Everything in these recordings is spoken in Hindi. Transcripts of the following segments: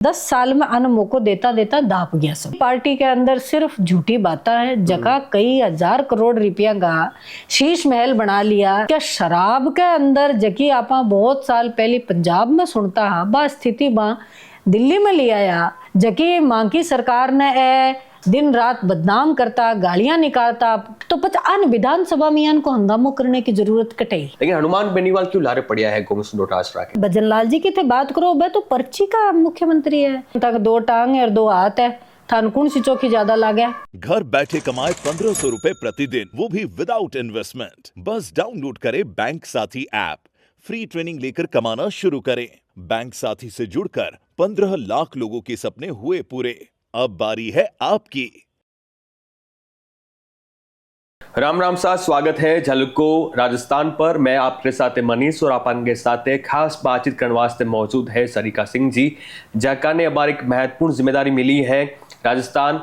10 साल में अनमो को देता देता दाप गया सब। पार्टी के अंदर सिर्फ झूठी बातें है, जगह कई हजार करोड़ रुपया का शीश महल बना लिया। क्या शराब के अंदर जकी आपा बहुत साल पहले पंजाब में सुनता हा, बा स्थिति बा दिल्ली में ले आया। जकी मां की सरकार ने दिन रात बदनाम करता, गालियां निकालता, तो अन विधानसभा में इनको हंगामो करने की जरूरत कटई। लेकिन हनुमान बेनीवाल क्यों लारे पड़िया है गोविंद सिंह डोटासरा के? भजन लाल जी की थे बात करो, वह तो पर्ची का मुख्यमंत्री है, तक 2 टांग और 2 हाथ है, थान कौन सी चौकी ज्यादा लागे? घर बैठे कमाए 1500 रुपए प्रतिदिन, वो भी विदाउट इन्वेस्टमेंट। बस डाउनलोड करें बैंक साथी ऐप, फ्री ट्रेनिंग लेकर कमाना शुरू करें। बैंक साथी से जुड़कर 15 लाख लोगों के सपने हुए पूरे। अब बारी है आपकी। राम राम सा स्वागत है झलको राजस्थान पर। मैं आपके साथ मनीष और आपन के साथ खास बातचीत करने वास्ते मौजूद है सरिका सिंह जी, जका ने अब एक महत्वपूर्ण जिम्मेदारी मिली है राजस्थान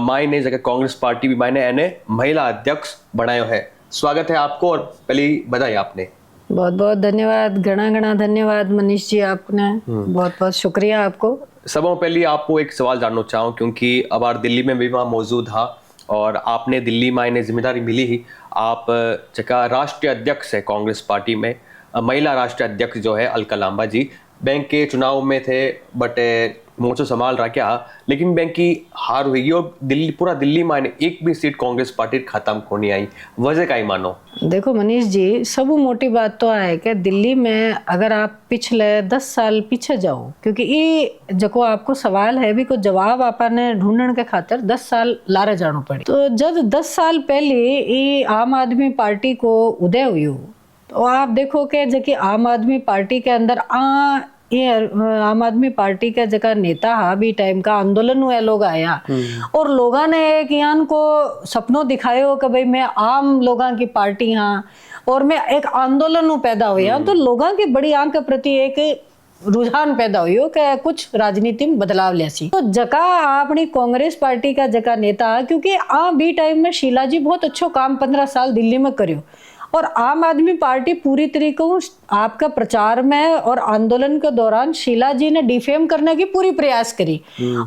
माई ने, जगह कांग्रेस पार्टी भी मायने एने महिला अध्यक्ष बनायो है। स्वागत है आपको और पहली बधाई आपने। बहुत बहुत धन्यवाद, घना धन्यवाद मनीष जी, आपने बहुत बहुत शुक्रिया आपको। सबों पहले आपको एक सवाल जानना चाहूँ, क्योंकि अब आप दिल्ली में भी वहाँ मौजूद था और आपने दिल्ली में इन्हें जिम्मेदारी मिली ही, आप जगह राष्ट्रीय अध्यक्ष है कांग्रेस पार्टी में, महिला राष्ट्रीय अध्यक्ष जो है अलका लांबा जी बैंक के चुनाव में थे, बट मोर्चा संभाल रहा क्या, लेकिन बैंक की हार हुई और पूरा दिल्ली में एक भी सीट कांग्रेस पार्टी खत्म को नहीं आई। वजह का ही मानो? देखो मनीष जी, सब मोटी बात तो है कि दिल्ली में अगर आप पिछले 10 साल पीछे जाओ, क्योंकि ये जो आपको सवाल है भी को जवाब आपने ढूंढने के खातिर 10 साल लारे जाना पड़े। तो जब 10 साल पहले ये आम आदमी पार्टी को उदय हुई हो, तो आप देखो कि जबकि आम आदमी पार्टी के अंदर ये आम आदमी पार्टी का जगह नेता हा भी टाइम का आंदोलन हुआ, लोग आया और लोगों ने एक यान को सपनों दिखायो कि भाई मैं आम लोगों की पार्टी हाँ और मैं एक आंदोलन पैदा हुआ, तो लोगों की बड़ी आंख के प्रति एक रुझान पैदा हुई हो कि कुछ राजनीति में बदलाव लिया। तो जका अपनी कांग्रेस पार्टी का जका नेता, क्योंकि आ भी टाइम में शीला जी बहुत अच्छा काम 15 साल दिल्ली में करियो और आम आदमी पार्टी पूरी तरीके आपका प्रचार में और आंदोलन के दौरान शीला जी ने डिफेम करने की पूरी प्रयास करी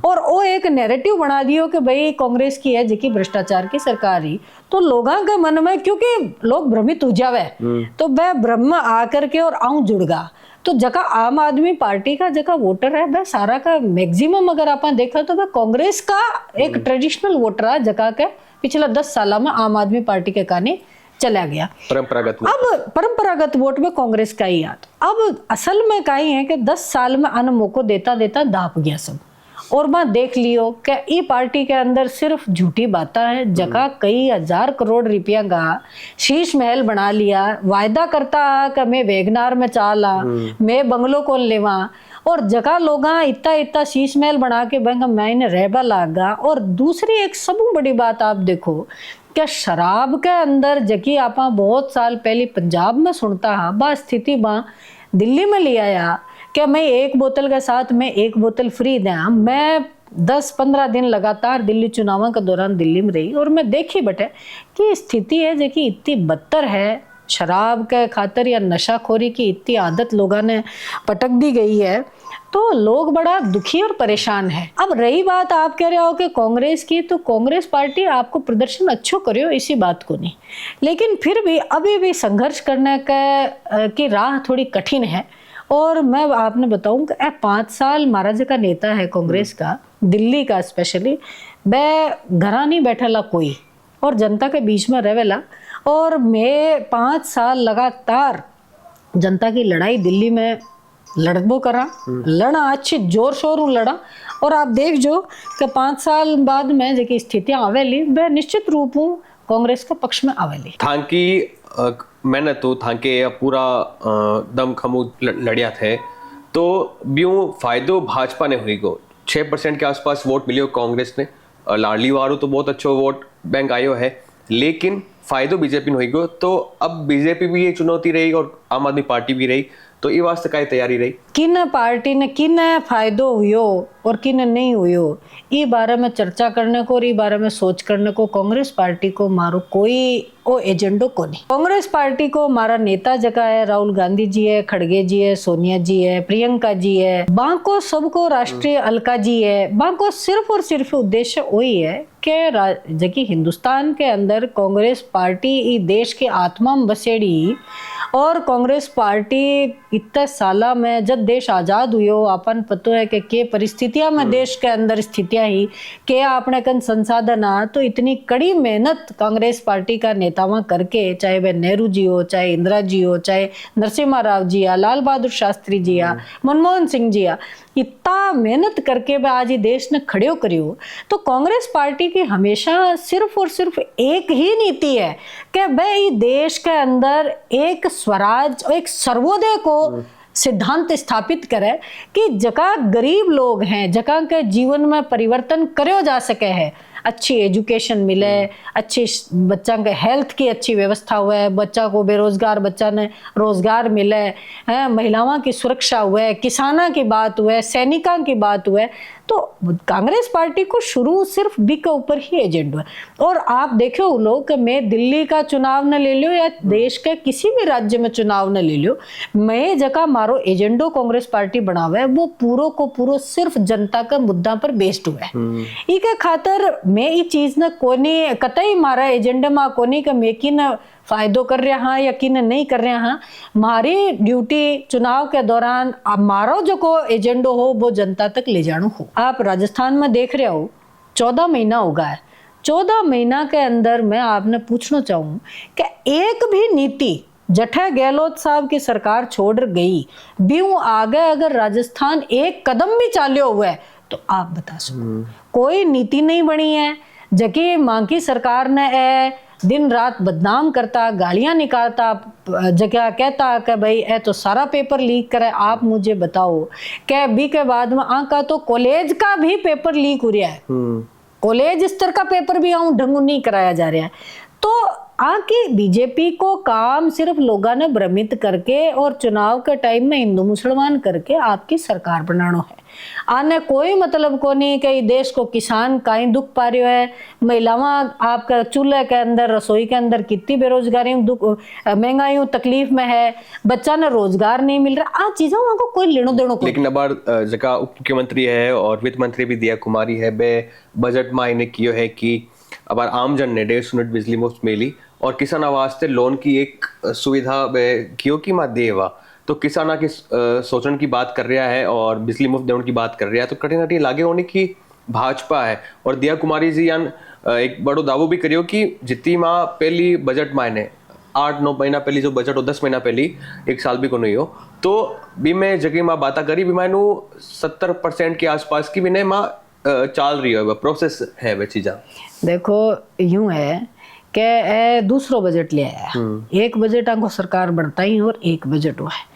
और वो एक नैरेटिव बना दियो कि भाई कांग्रेस की है जिकी भ्रष्टाचार की सरकार ही। तो लोगों के मन में, क्योंकि लोग भ्रमित हो जावे, तो वह ब्रह्म आकर के और आऊं जुड़गा। तो जका आम आदमी पार्टी का जका वोटर है वह सारा का मैक्सिमम अगर आप देखा तो वह कांग्रेस का एक ट्रेडिशनल वोटर है, जका के पिछले 10 साल में आम आदमी पार्टी के काने चला गया परंपरागत वोट में कांग्रेस का ही याद। अब असल में कहीं है कि 10 साल में अनमो को देता देता दाप गया सब। और मैं देख लियो कि ये पार्टी के अंदर सिर्फ झूठी बातें है, जगह कई हजार करोड़ रुपया का शीश महल बना लिया। वायदा करता है कि मैं वेगनार में चाला, मैं बंगलो को लेवा, और जगह लोग इतना शीश महल बना के बैंक मैंने रहबा लागा। और दूसरी एक सब बड़ी बात आप देखो, क्या शराब के अंदर जकी आपा बहुत साल पहले पंजाब में सुनता हा, बा स्थिति बा दिल्ली में ले आया। क्या मैं 1 बोतल के साथ मैं 1 बोतल फ्री दें? मैं 10-15 दिन लगातार दिल्ली चुनाव के दौरान दिल्ली में रही और मैं देखी बटे कि स्थिति है जकी इतनी बदतर है। शराब के खातर या नशाखोरी की इतनी आदत लोगों ने पटक दी गई है, तो लोग बड़ा दुखी और परेशान है। अब रही बात आप कह रहे हो कि कांग्रेस की, तो कांग्रेस पार्टी आपको प्रदर्शन अच्छो करियो, इसी बात को नहीं, लेकिन फिर भी अभी भी संघर्ष करने की राह थोड़ी कठिन है। और मैं आपने बताऊं कि 5 साल महाराज का नेता है कांग्रेस का, दिल्ली का स्पेशली, वह घरा नहीं बैठेला कोई और जनता के बीच में रहेला। और मैं 5 साल लगातार जनता की लड़ाई दिल्ली में लड़बो करा, लड़ा अच्छी जोर शोर लड़ा। और आप देख जो कि 5 साल बाद में जो स्थितियां आवेली, वह निश्चित रूप हूँ कांग्रेस के पक्ष में आवेली। थांकी मैंने तो थांके पूरा दम खमू लड़िया थे, तो ब्यूं फायदो भाजपा ने हुई गो 6% के आसपास वोट मिलियो कांग्रेस ने, लाडली वारू तो बहुत अच्छो वोट बैंक आयो है, लेकिन फायदो बीजेपी ने हुई गो। तो अब बीजेपी भी ये चुनौती रही और आम आदमी पार्टी भी रही, तो ये वास्ते काई तैयारी रही? किन पार्टी ने किन फायदो हुयो और किन नहीं हुयो ई बारे में चर्चा करने को और ई बारे में सोच करने को कांग्रेस पार्टी को मारो कोई ओ एजेंडो को नहीं। कांग्रेस पार्टी को मारा नेता जगह है, राहुल गांधी जी है, खड़गे जी है, सोनिया जी है, प्रियंका जी है, बाको सबको राष्ट्रीय अलका जी है, बाको सिर्फ और सिर्फ उद्देश्य वही है कि जबकि हिंदुस्तान के अंदर कांग्रेस पार्टी ई देश की आत्मा में बसेड़ी और कांग्रेस पार्टी इतने साला में जब देश आजाद हुई हो अपन पतो है कि के परिस्थितियां में देश के अंदर स्थितियां ही के आपने कन संसाधन आ तो इतनी कड़ी मेहनत कांग्रेस पार्टी का नेतावा करके, चाहे वह नेहरू जी हो, चाहे इंदिरा जी हो, चाहे नरसिम्हा राव जी आ, लाल बहादुर शास्त्री जी आ, मनमोहन सिंह जी आ, इतना मेहनत करके वह आज ये देश ने खड़े करियो। तो कांग्रेस पार्टी की हमेशा सिर्फ और सिर्फ एक ही नीति है कि वह देश के अंदर एक स्वराज और एक सर्वोदय को सिद्धांत स्थापित करे कि जगह गरीब लोग हैं, जगह के जीवन में परिवर्तन करो जा सके है, अच्छी एजुकेशन मिले, अच्छी बच्चा के हेल्थ की अच्छी व्यवस्था हुए, बच्चा को बेरोजगार बच्चा ने रोजगार मिले, है महिलाओं की सुरक्षा हुए, किसाना की बात हुए, सैनिका की बात हुए। तो कांग्रेस पार्टी को शुरू सिर्फ बी के ऊपर ही एजेंडा है। और आप देखो लोग कि मैं दिल्ली का चुनाव न ले लो या देश के किसी भी राज्य में चुनाव न ले लो, मैं जगह मारो एजेंडो कांग्रेस पार्टी बनावे है वो पूरो को पूरो सिर्फ जनता का मुद्दा पर बेस्ड हुआ है। इके खातर मैं ये चीज न कोनी कतई मारा एजेंडा में कोनी का मैं की न फायदो कर रहा हाँ या किन नहीं कर रहा हाँ। हमारी ड्यूटी चुनाव के दौरान मारो जो को एजेंडो हो वो जनता तक ले जानो हो। आप राजस्थान में देख रहे हो 14 महीना होगा है, 14 महीना के अंदर मैं आपने पूछना चाहूँ कि एक भी नीति जठे गहलोत साहब की सरकार छोड़ गई बीऊ आगे अगर राजस्थान एक कदम भी चाल्यो हुआ है तो आप बता सको कोई नीति नहीं बनी है। जबकि मां की सरकार ने दिन रात बदनाम करता, गालियां निकालता, जगह कहता कि भाई ए तो सारा पेपर लीक करे। आप मुझे बताओ कि बी के बाद में आका तो कॉलेज का भी पेपर लीक हो रहा है, कॉलेज स्तर का पेपर भी आऊं ढंग नहीं कराया जा रहा है। तो आके बीजेपी को काम सिर्फ लोगों ने भ्रमित करके और चुनाव के टाइम में हिंदू मुसलमान करके आपकी सरकार बनाना है। आने कोई मतलब को नहीं कि देश को किसान कहीं दुख पा रहे है, महिलावां आपका चूल्हे के अंदर रसोई के अंदर कितनी बेरोजगारी दुख महंगाई तकलीफ में है, बच्चा ने रोजगार नहीं मिल रहा, आ चीजों को कोई लेनो देनो को। लेकिन अब जगह उप मुख्यमंत्री है और वित्त मंत्री भी दिया कुमारी है बे बजट में इन्हें कियो है कि अब आम जन ने 150 यूनिट बिजली मुफ्त मिली और किसान आवास से लोन की एक सुविधा कियो की मां देवा तो किसाना की सोचने की बात कर रहा है और बिजली मुफ्त देने की बात कर रहा है। तो कठिन कठिन लागे होने की भाजपा है और दिया कुमारी जी यान एक बड़ो दावो भी करियो कि जितनी माँ पहली बजट मायने 8-9 महीना पहली जो बजट हो 10 महीना पहली 1 साल भी को नहीं हो तो भी मैं जगह माँ बात करी भी मैनू 70% के आसपास की भी नहीं माँ चाल रही है प्रोसेस है वे चीजा। देखो यूं है कि दूसरो बजट ले आया, एक बजट आपको सरकार बढ़ता ही और एक बजट हुआ है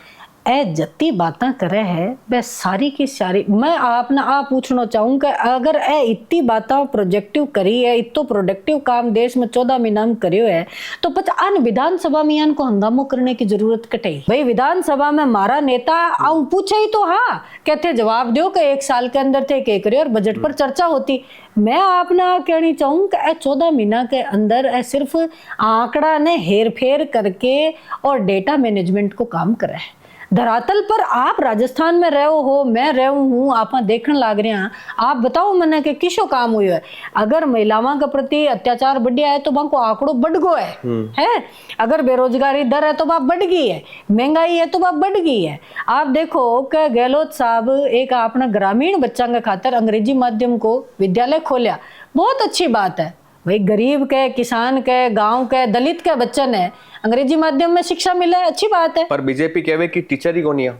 ए जत्ती बातें करे है वह सारी की सारी। मैं आपने आप पूछना चाहूँ कि अगर ए इतनी बातें प्रोजेक्टिव करी है, इतो प्रोडक्टिव काम देश में 14 महीना में करियो है तो पता अन विधानसभा में इनको हंगामो करने की जरूरत कटे। भाई विधानसभा में मारा नेता आऊं पूछे ही तो हाँ कहते जवाब दो कि 1 साल के अंदर थे के करे और बजट पर चर्चा होती। मैं आपने कहनी चाहूँ कि 14 महीना के अंदर सिर्फ आंकड़ा ने हेर फेर करके और डेटा मैनेजमेंट को काम करे है। धरातल पर आप राजस्थान में रहो हो, मैं रहूं हूँ, आप देखने लाग रहे हैं, आप बताओ मैंने कि किसो काम हुई है। अगर महिलाओं के प्रति अत्याचार बढ़िया है तो वहां को आंकड़ो बढ़ गो है। अगर बेरोजगारी दर है तो वह बढ़ गई है, महंगाई है तो वह बढ़ गई है। आप देखो कि गहलोत साहब एक अपना ग्रामीण बच्चा के खातर अंग्रेजी माध्यम को विद्यालय खोलिया, बहुत अच्छी बात है। भाई गरीब के, किसान के, गांव के, दलित के बच्चे ने अंग्रेजी माध्यम में शिक्षा मिले, अच्छी बात है। पर बीजेपी कहवे कि टीचर ही कोनी है।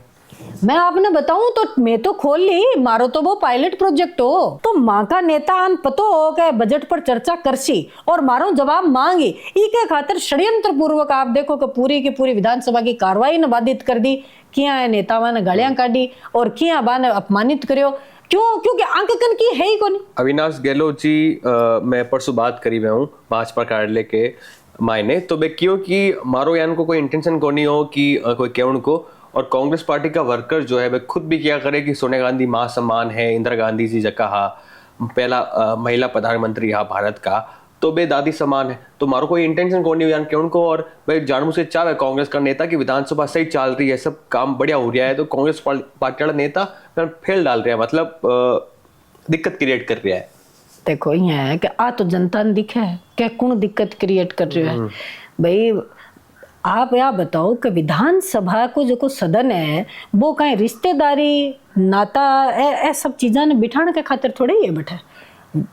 मैं आपने बताऊं तो मैं तो खोल ली, मारो तो वो पायलट प्रोजेक्ट हो तो माँ का नेता आन पतो हो कि बजट पर चर्चा करसी और मारो जवाब मांगी के खातिर षड्यंत्र पूर्वक आप देखो कि पूरी की पूरी विधानसभा की कार्रवाई ने बाधित कर दी। किया नेतावा ने गालियां काटी और किया बा ने अपमानित करियो। क्यों? क्योंकि आंकलन की है ही कौन। अविनाश गहलोत जी मैं परसों बात करी मैं हूँ भाजपा कार्यालय के मायने तो बे क्यों कि मारो यान को कोई इंटेंशन को नहीं हो कि कोई केवण को और कांग्रेस पार्टी का वर्कर जो है वह खुद भी क्या करे कि सोनिया गांधी मां सम्मान है, इंदिरा गांधी जी जका पहला महिला प्रधानमंत्री हा भारत का, तो बे दादी समान है। तो मारो कोई इंटेंशन कौन नहीं कि उनको, और भाई जानबूझ से चाहे कांग्रेस का नेता की विधानसभा सही चल रही है, सब काम बढ़िया हो रहा है, तो कांग्रेस पार्टी वाला नेता फेल डाल रहा है, मतलब दिक्कत क्रिएट कर रहा है। देखो ये है कि आ तो जनता ने दिखे है क्या कौन दिक्कत क्रिएट कर रहे है। भाई आप यह बताओ कि विधानसभा को जो को सदन है वो कहीं रिश्तेदारी नाता ए सब चीज़ा ने बिठाने के खातिर थोड़े ही है बैठे।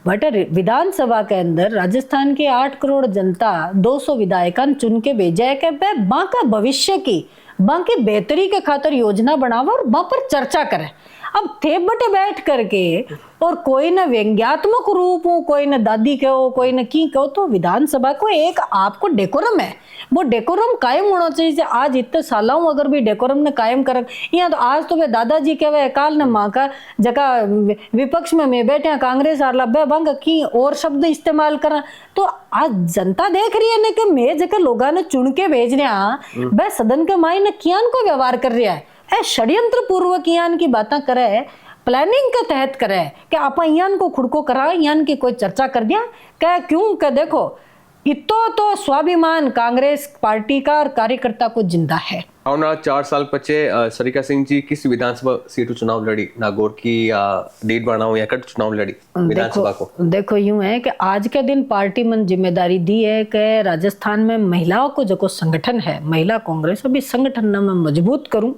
बट विधानसभा के अंदर राजस्थान की 8 करोड़ जनता 200 विधायकन चुन के भेजा है कि बाका भविष्य की बाकी बेहतरी के खातिर योजना बनावा और वहां पर चर्चा करे। अब थे बटे बैठ करके और कोई न व्यंग्यात्मक रूप हो, कोई न दादी कहो, कोई न की कहो, तो विधानसभा को एक आपको डेकोरम है, वो डेकोरम कायम होना चाहिए। आज इतने सालों अगर भी डेकोरम ने कायम कर यहाँ तो आज तो वे दादाजी के वे काल ने माँ का जगह विपक्ष में मैं बैठे कांग्रेस आ लब्बे बंग की और शब्द इस्तेमाल करा। तो आज जनता देख रही है ना कि मैं जगह लोगों ने चुन के भेज रहे वह सदन के माई ने कियान को व्यवहार कर रहा है, षड्यंत्र पूर्वक यान की बातें करे, प्लानिंग के तहत करे कि आप यान को खुद को करा, यान की कोई चर्चा कर दिया क्या? क्यों कि देखो इतो तो स्वाभिमान कांग्रेस पार्टी का और कार्यकर्ता को जिंदा है। और 4 साल पचे सरिता सिंह जी किस विधानसभा सीट चुनाव लड़ी, नागौर की या डीड बनाओ या कट चुनाव लड़ी विधानसभा को? देखो यूं है कि आज के दिन पार्टी मन जिम्मेदारी दी है कि राजस्थान में महिलाओं को जो संगठन है महिला कांग्रेस, अभी संगठन में मजबूत करूं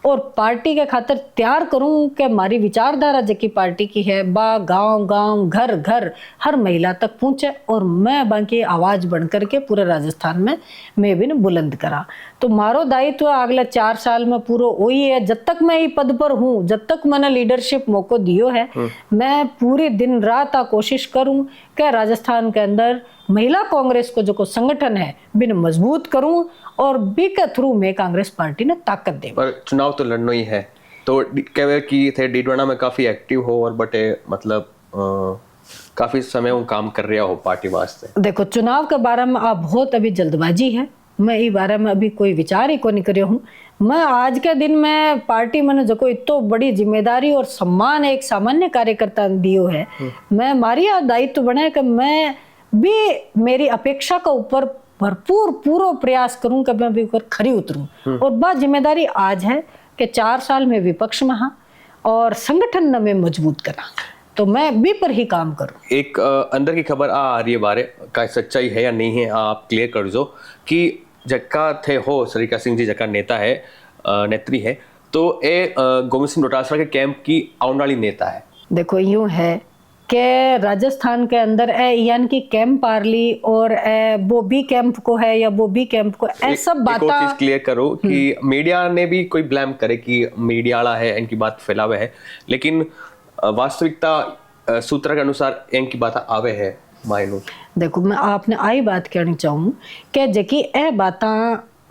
और पार्टी के खातिर तैयार करूं कि हमारी विचारधारा जकी पार्टी की है बा गांव गांव घर घर हर महिला तक पहुंचे और मैं बाकी आवाज बन करके पूरे राजस्थान में मैं भी बुलंद करा। तो मारो दायित्व अगले 4 साल में पूरा वही है। जब तक मैं ये पद पर हूँ, जब तक मैंने लीडरशिप मौको दियो है, मैं पूरी दिन रात कोशिश करूं कि राजस्थान के अंदर महिला कांग्रेस को जो संगठन है बिन मजबूत करूं और बी के थ्रू में कांग्रेस पार्टी ने ताकत दे। पर चुनाव तो लड़ना ही है, तो कहे कि थे डीडवाना में काफी एक्टिव हो और बटे मतलब काफी समय वो काम कर रहा हो पार्टी वास्ते। देखो चुनाव के बारे में आप बहुत अभी जल्दबाजी है, मैं इस बारे में अभी कोई विचार ही को नहीं कर रहा हूँ। मैं आज के दिन में पार्टी मैंने जो कोई इतो बड़ी जिम्मेदारी और सम्मान एक सामान्य कार्यकर्ता दियो है, मैं मारी दायित्व बने कि मैं भी मेरी अपेक्षा का ऊपर भरपूर पूरा प्रयास करूं कि मैं भी ऊपर खरी उतरूं। और बात जिम्मेदारी आज है कि 4 साल में विपक्ष में हाँ और संगठन न में मजबूत करा, तो मैं भी पर ही काम करूं। एक अंदर की खबर आ रही है बारे का सच्चाई है या नहीं है, आप क्लियर कर दो कि जक्का थे हो सरिता सिंह जी जक्का नेता है नेत्री है, तो ए गोविंद सिंह डोटासरा के कैंप की आने वाली नेता है। देखो यूं है कि राजस्थान के अंदर यानी कि कैंप आरली और वो भी कैंप को है या वो भी कैंप को सब बात चीज क्लियर करो कि मीडिया ने भी कोई ब्लेम करे कि मीडिया वाला है इनकी बात फैलावे है, लेकिन वास्तविकता सूत्र के अनुसार इनकी बात आवे है मायनू। देखो मैं आपने आई बात कहनी चाहूँ कि जकी ए बात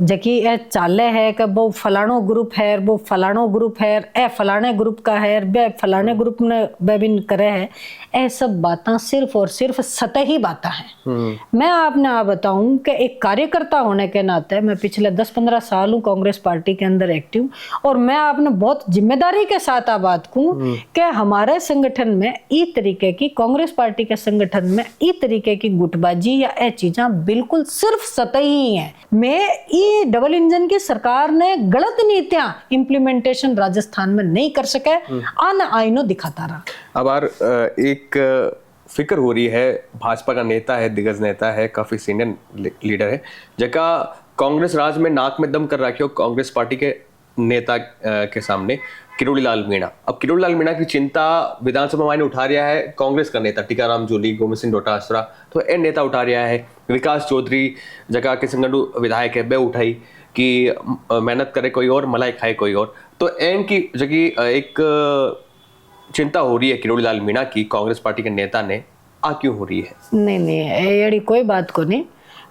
जकी ए चाले है कि वो फलानो ग्रुप है, वो फलानो ग्रुप है, ए फलाने ग्रुप का है, बे फलाने ग्रुप ने बेबिन करे है, ए सब बातें सिर्फ और सिर्फ सतही बातें हैं। मैं आपने आप बताऊं कि एक कार्यकर्ता होने के नाते मैं पिछले 10-15 साल हूँ कांग्रेस पार्टी के अंदर एक्टिव, और मैं आपने बहुत जिम्मेदारी के साथ आप बात कहूँ कि हमारे संगठन में इस तरीके की कांग्रेस पार्टी के संगठन में इस तरीके की गुटबाजी या ए चीजें बिल्कुल सिर्फ सतही है। मैं डबल इंजन की सरकार ने गलत नीतियां इम्प्लीमेंटेशन राजस्थान में नहीं कर सके, आना आईनो दिखाता रहा। अब एक फिक्र हो रही है, भाजपा का नेता है, दिग्गज नेता है, काफी सीनियर लीडर है, जगह कांग्रेस राज में नाक में दम कर रखी हो कांग्रेस पार्टी के नेता के सामने किरोड़ी लाल मीणा। अब किरोड़ी लाल मीणा की चिंता विधानसभा में उठा रहा है कांग्रेस का नेता टीकाराम जूली, गोविंद सिंह डोटासरा, तो ए नेता उठा रहा है। विकास चौधरी जगह के संगठन विधायक है, बे उठाई कि मेहनत करे कोई और, मलाई खाए कोई और, तो एन की जगह एक चिंता हो रही है किरोड़ी लाल मीणा की कांग्रेस पार्टी के नेता ने, आ क्यों हो रही है? नहीं ये कोई बात को नहीं,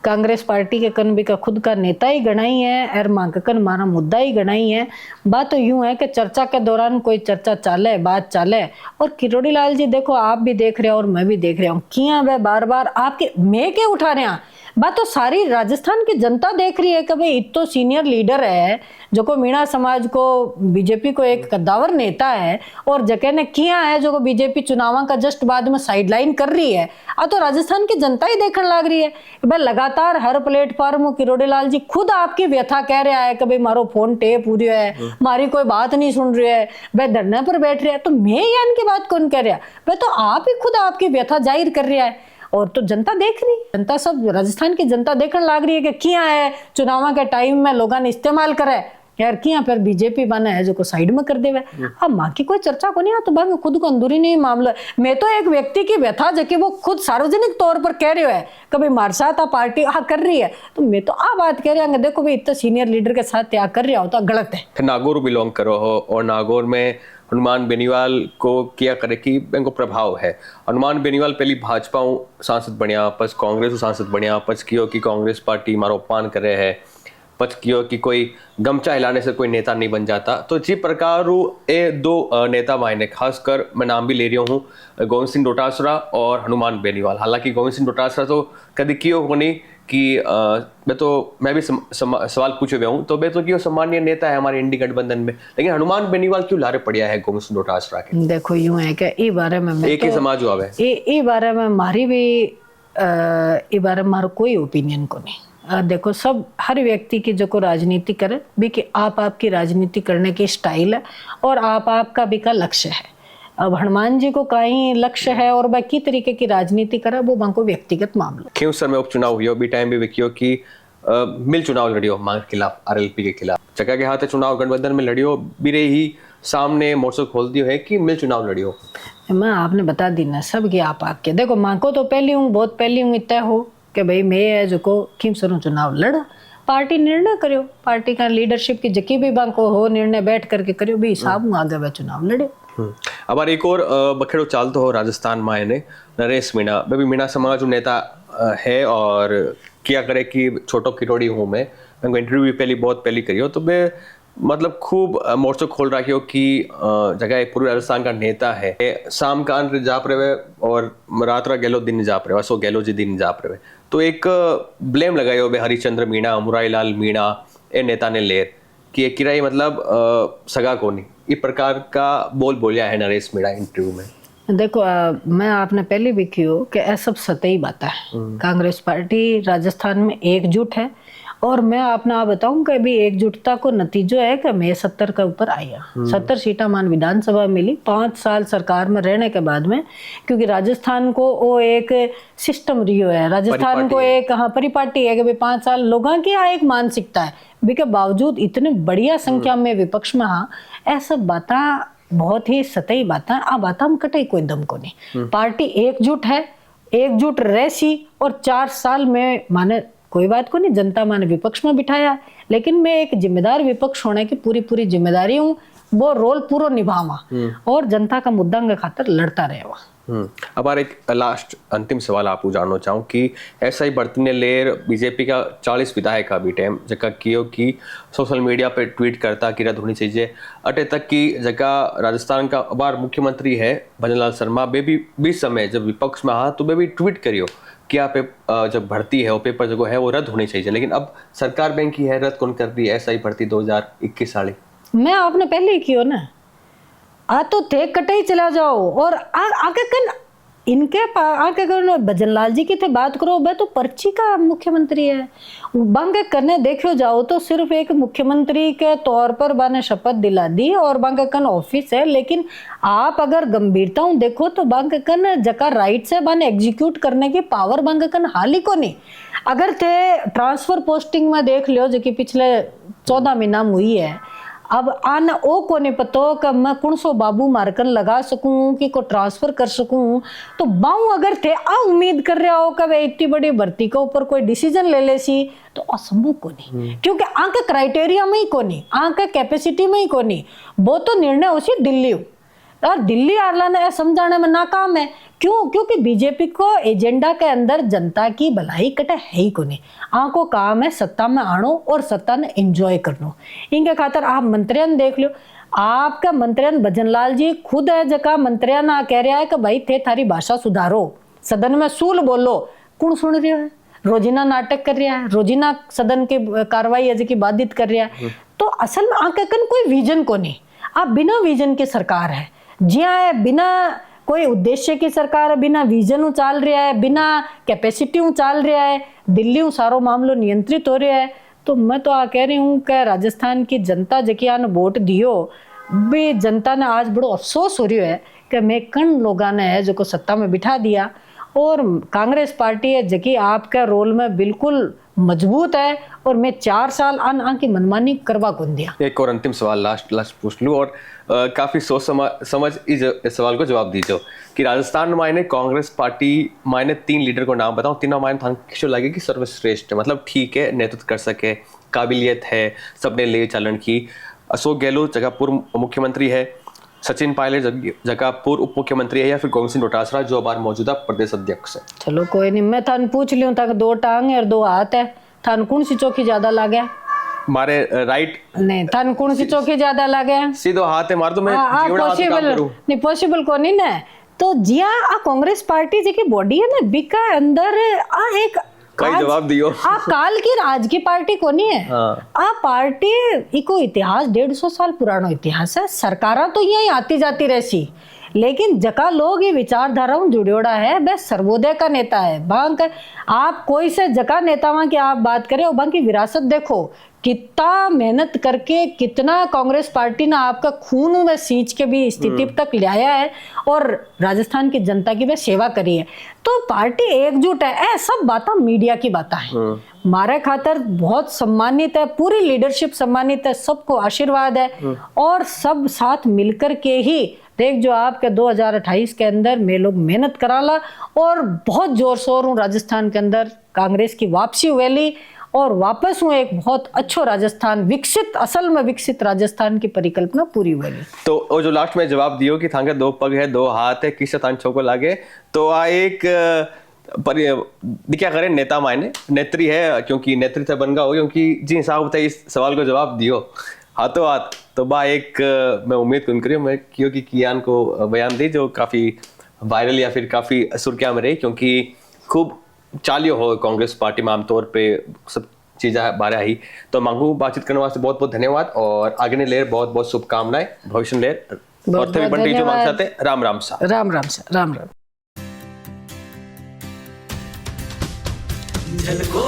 कांग्रेस पार्टी के कन भी का खुद का नेता ही गणाई है और मां का कन मारा मुद्दा ही गणाई है। बात तो यूं है कि चर्चा के दौरान कोई चर्चा चाले, बात चाले, और किरोड़ी लाल जी देखो आप भी देख रहे हो और मैं भी देख रहा हूँ किया वे बार बार आपके मैं के उठा रहे हैं। बात तो सारी राजस्थान की जनता देख रही है कि भाई इतो सीनियर लीडर है जो को मीणा समाज को बीजेपी को एक कद्दावर नेता है और जगह ने किया है जो को बीजेपी चुनाव का जस्ट बाद में साइडलाइन कर रही है। तो राजस्थान की जनता ही देखने लग रही है भाई लगातार हर प्लेटफॉर्म किरोड़ी लाल जी खुद आपकी व्यथा कह रहा है कि भाई मारो फोन टेप पूरी है, मारी कोई बात नहीं सुन रही है, भाई धरने पर बैठ रहा है। तो मैं या इनकी बात कौन कह रहा है? भाई तो आप ही खुद आपकी व्यथा जाहिर कर रहा है और तो जनता देख रही, जनता सब राजस्थान की जनता देखने लग रही है कि किया है चुनाव के टाइम में लोगों ने इस्तेमाल करे यार किया फिर बीजेपी बना है जो को साइड में कर देवे। अब माँ की कोई चर्चा को नहीं आ तो बाकी खुद को अंदरूनी नहीं मामला। मैं तो एक व्यक्ति की व्यथा जबकि वो खुद सार्वजनिक तौर पर कह रहे है कभी मार साथ पार्टी कर रही है तो मैं तो आ बात कह रहा हूँ देखो भाई इतना सीनियर लीडर के साथ त्याग कर रहा हो तो गलत है। नागौर बिलोंग करो हो और नागौर में हनुमान बेनीवाल को क्या करे कि इनको प्रभाव है। हनुमान बेनीवाल पहली भाजपा सांसद बनिया पस कांग्रेस सांसद बनिया पच कियो कि कांग्रेस पार्टी मारो अपमान करे है पच कियो कि कोई गमचा हिलाने से कोई नेता नहीं बन जाता। तो जी प्रकार ये दो नेता मायने खासकर मैं नाम भी ले रही हूँ गोविंद सिंह डोटासरा और हनुमान बेनीवाल। हालांकि गोविंद सिंह डोटासरा तो कभी कियो को नहीं कि मैं भी सवाल पूछे हुए हूँ तो मैं तो क्यों सामान्य नेता है हमारे इंडी गठबंधन में, लेकिन हनुमान बेनीवाल क्यों लारे पड़िया है गोविंद सिंह डोटासरा के? देखो यूं है कि ई बारे में एक ही समाज हुआ है ई बारे में मारी भी ई बारे में मारो कोई ओपिनियन को नहीं। देखो सब हर व्यक्ति की जो को राजनीति करे भी कि आप आपकी राजनीति करने की स्टाइल है और आप आपका भी का लक्ष्य है। अब हनुमान जी को कहीं लक्ष्य है और बाकी तरीके की राजनीति करे वो बाको व्यक्तिगत मामला। क्यों सर में उपचुनाव हुई भी टाइम भी विकियो कि मिल चुनाव लड़ियो मांग के खिलाफ आरएलपी के खिलाफ चका के हाथ चुनाव गठबंधन में लड़ियो बिरे ही सामने मोर्चा खोल दियो है कि मिल चुनाव लड़ियो। मैं आपने बता दी ना सब की आप आके देखो माँ को तो पहली हूँ बहुत पहली हूँ इतना हो कि भाई मैं है जो को किम सरों चुनाव लड़ा पार्टी निर्णय करियो पार्टी का लीडरशिप की जकी भी बांको हो निर्णय बैठ करके करियो भी हिसाब आगे वह चुनाव लड़े। अब एक और बखेड़ो चालतो हो राजस्थान में ने नरेश मीणा भी मीणा समाज नेता है और क्या करे कि छोटो किरोड़ी हूँ मैं इंटरव्यू भी पहली बहुत पहली करी हो तो मैं मतलब खूब मोर्चो खोल रखी हो कि जगह पूर्व राजस्थान का नेता है शाम का अंत जा रहे और रात रा गेलो दिन जा रहे असो गेलो जी दिन जा रहे तो एक ब्लेम लगायो बे हरिचंद्र मीणा मुरारीलाल मीणा ए नेता ने लेर कि एक किराई मतलब सगा कोनी ये प्रकार का बोलिया है नरेश मीणा इंटरव्यू में। देखो मैं आपने पहले भी की हो कि ऐसा सब सतही बात है कांग्रेस पार्टी राजस्थान में एकजुट है और मैं आपने आप बताऊं कि अभी एकजुटता को नतीजो है कि मैं 70 के ऊपर आया 70 सीटा मान विधानसभा मिली 5 साल सरकार में रहने के बाद में क्योंकि राजस्थान को वो एक सिस्टम रियो है राजस्थान को एक परिपाटी है कि भाई 5 साल लोगों की एक मानसिकता है भी के बावजूद इतने बढ़िया संख्या में विपक्ष में ऐसा बातें बहुत ही सतही बातें आ बात हम कटे कोई दम को नहीं पार्टी एकजुट है एकजुट रहसी और 4 साल में माने कोई बात को नहीं जनता मैंने विपक्ष में बिठाया लेकिन मैं एक जिम्मेदार विपक्ष होने की पूरी जिम्मेदारी हूँ वो रोल पूरा निभावा और जनता का मुद्दा के खातिर लड़ता रहेगा। अब एक लास्ट अंतिम सवाल आपको जानना चाहूँ कि ऐसा ही बढ़ती ने लेर बीजेपी का 40 विधायक का भी टाइम जगह कियो कि सोशल मीडिया पे ट्वीट करता कि रद्द होनी चाहिए अटे तक की जगह राजस्थान का अबार मुख्यमंत्री है भजनलाल शर्मा बे भी 20 समय जब विपक्ष में हाँ तो बे भी ट्वीट करियो कि आप जब भर्ती है वो पेपर जो है वो रद्द होनी चाहिए लेकिन अब सरकार बैंक की है रद्द कौन कर दी ऐसा ही भर्ती 2021 साल मैं आपने पहले ही किया ना आ तो थे कटे ही चला जाओ और आगे कन इनके आगे कन भजनलाल जी की थे बात करो भाई तो पर्ची का मुख्यमंत्री है बांगे करने देखो जाओ तो सिर्फ एक मुख्यमंत्री के तौर पर बाने शपथ दिला दी और बांगे कन ऑफिस है लेकिन आप अगर गंभीरता देखो तो बांगे कन जका राइट से बाने एग्जीक्यूट करने की पावर बांगे कन हाल ही को नहीं अगर थे ट्रांसफर पोस्टिंग में देख लियो जो कि पिछले 14 महीना में हुई है अब आना ओ को नहीं पता कि मैं कौन सो बाबू मारकर लगा सकूं कि को ट्रांसफर कर सकूं तो बाऊ अगर थे उम्मीद कर रहा हो कि वे इतनी बड़ी भर्ती के ऊपर कोई डिसीजन ले लेसी तो असंभव को नहीं क्योंकि आंके क्राइटेरिया में ही को नहीं आंके कैपेसिटी में ही को नहीं वो तो निर्णय उसी दिल्ली और दिल्ली आरला ने समझाने में नाकाम है क्यों क्योंकि बीजेपी को एजेंडा के अंदर जनता की भलाई कटे है ही को नहीं आंको काम है सत्ता में आनो और सत्ता ने एंजॉय करनो इनके खातर आप मंत्रियन देख लो आपका मंत्रियन भजनलाल जी खुद है जगह मंत्रियन कह रहा है कि भाई थे थारी भाषा सुधारो सदन में सूल बोलो कौन सुन रहा है रोजीना नाटक कर रहा है, रोजीना सदन की कार्रवाई अजे की बाधित कर रहा है। तो असल में आकन कोई विजन को नहीं, आप बिना विजन की सरकार है, जिया है बिना कोई उद्देश्य की सरकार है, बिना विजन चाल रहा है, बिना कैपेसिटी चाल रहा है, दिल्ली सारो मामलो नियंत्रित हो रहा है। तो मैं तो आ कह रही हूँ कि राजस्थान की जनता जकिया ने वोट दियो भी, जनता ने आज बड़ो अफसोस हो रही है कि मैं कण लोगों ने है जो को सत्ता में बिठा दिया, और कांग्रेस पार्टी है जकी आपका रोल में बिल्कुल मजबूत है, और मैं 4 साल आन की मनमानी करवा कौन दिया। एक और अंतिम सवाल लास्ट पूछ लूँ, और काफी सोच समझ इस सवाल को जवाब दीजिए कि राजस्थान में कांग्रेस पार्टी मायने 3 लीडर को नाम बताऊं, तीनों मायने थान किसो लगे कि सर्वश्रेष्ठ, मतलब ठीक है, नेतृत्व कर सके, काबिलियत है, सबने ले चलन की। अशोक गहलोत जगह पूर्व मुख्यमंत्री है, सचिन पायलट जगह पूर्व उप मुख्यमंत्री है, या फिर गोविंद सिंह डोटासरा जो अब मौजूदा प्रदेश अध्यक्ष है। चलो कोई नहीं, मैं थान पूछ लियो तक 2 टांग और 2 हाथ है, थान कौन सी चौकी ज्यादा लागे? मारे राइट नहीं, थान कौन सी चौकी ज्यादा लागे? सीधो हाथ है मार, तो मैं जीवड़ा हाथ काम करूं नहीं, पॉसिबल को नहीं ना। तो जिया आ कांग्रेस पार्टी जी की बॉडी है ना, बिका अंदर आ एक कई जवाब दियो। आ काल की राज की पार्टी को नहीं है। हाँ। आ पार्टी इको इतिहास 150 साल पुरानो इतिहास है, सरकारा तो यही आती जाती रहसी, लेकिन जका लोग ये विचारधारा जुड़ोड़ा है वह सर्वोदय का नेता है। बांक आप कोई से जका नेतावां की आप बात करें, और बांकी विरासत देखो, कितना मेहनत करके, कितना कांग्रेस पार्टी ने आपका खून में सींच के भी स्थिति तक लाया है, और राजस्थान की जनता की वह सेवा करी है। तो पार्टी एकजुट है, ऐ सब बातें मीडिया की बातें हैं। मारे खातर बहुत सम्मानित है, पूरी लीडरशिप सम्मानित है, सबको आशीर्वाद है, और सब साथ मिलकर के ही देख जो आपके 2028 के अंदर में लोग मेहनत कराला, और बहुत जोर शोर हूँ राजस्थान के अंदर कांग्रेस की वापसी हुई, और वापस हूँ एक बहुत अच्छो राजस्थान, विकसित, असल में विकसित राजस्थान की परिकल्पना पूरी हुई। तो वो जो लास्ट में जवाब दियो कि थांगे 2 पग है, 2 हाथ है, किस तान छो को लागे, तो आ एक क्या करें नेता मायने नेत्री है, क्योंकि नेतृत्व बन गया हो, क्योंकि जिस हिसाब से इस सवाल को जवाब दियो हाथों हाथ, तो बा एक मैं उम्मीद कौन करियो मैं क्योंकि कियान को बयान दी जो काफी वायरल या फिर काफी सुर्खियां में रही, क्योंकि खूब चालियो हो कांग्रेस पार्टी में आमतौर पे सब चीज़ें बारे आई। तो मांगू बातचीत करने वास्ते बहुत बहुत धन्यवाद, और आगे ने लेर बहुत बहुत शुभकामनाएं, भविष्य में लेर और थे बंटी जो मांग सकते। राम राम सा, राम राम सा, राम राम। झलको